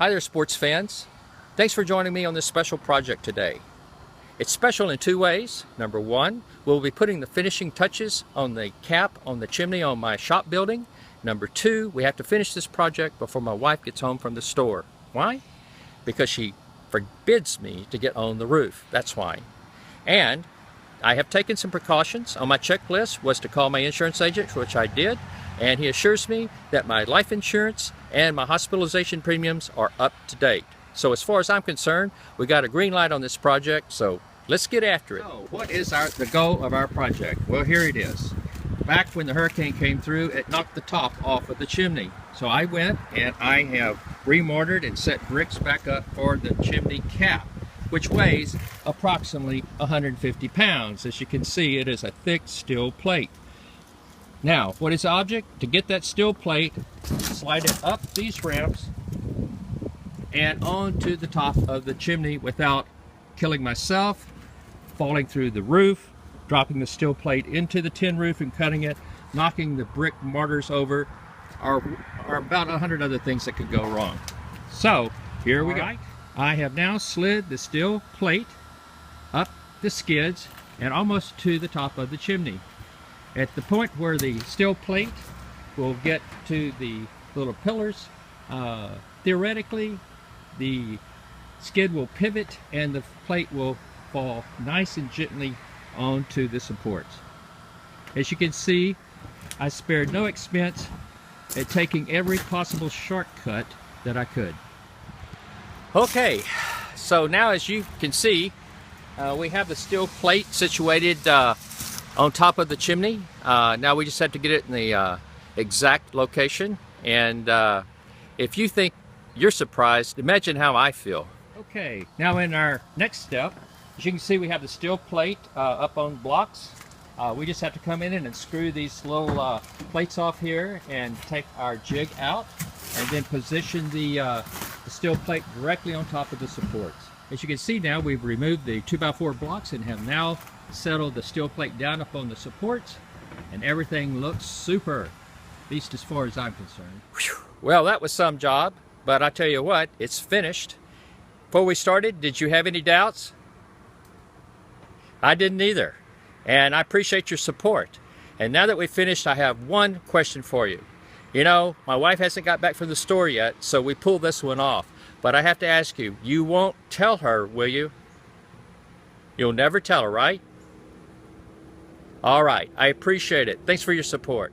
Hi there, sports fans. Thanks for joining me on this special project today. It's special in two ways. Number one, we'll be putting the finishing touches on the cap on the chimney on my shop building. Number two, we have to finish this project before my wife gets home from the store. Why? Because she forbids me to get on the roof. That's why. And I have taken some precautions. On my checklist was to call my insurance agent, which I did, and he assures me that my life insurance and my hospitalization premiums are up to date. So as far as I'm concerned, we got a green light on this project, so let's get after it. So what is the goal of our project? Well, here it is. Back when the hurricane came through, it knocked the top off of the chimney. So I went and I have remortared and set bricks back up for the chimney cap, which weighs approximately 150 pounds. As you can see, it is a thick steel plate. Now, what is the object? To get that steel plate, slide it up these ramps and onto the top of the chimney without killing myself, falling through the roof, dropping the steel plate into the tin roof and cutting it, knocking the brick mortars over, or about 100 other things that could go wrong. So, here we go. I have now slid the steel plate up the skids and almost to the top of the chimney. At the point where the steel plate will get to the little pillars, theoretically the skid will pivot and the plate will fall nice and gently onto the supports. As you can see, I spared no expense at taking every possible shortcut that I could. Okay, so now as you can see, we have the steel plate situated on top of the chimney. Now we just have to get it in the exact location, and if you think you're surprised, imagine how I feel. Okay, now in our next step, as you can see, we have the steel plate up on blocks. We just have to come in and screw these little plates off here and take our jig out and then position the steel plate directly on top of the supports. As you can see now, we've removed the 2x4 blocks and have now settled the steel plate down up on the supports, and everything looks super, at least as far as I'm concerned. Well, that was some job, but I tell you what, it's finished. Before we started, did you have any doubts? I didn't either, and I appreciate your support. And now that we've finished, I have one question for you. You know, my wife hasn't got back from the store yet, so we pulled this one off. But I have to ask you, you won't tell her, will you? You'll never tell her, right? All right, I appreciate it. Thanks for your support.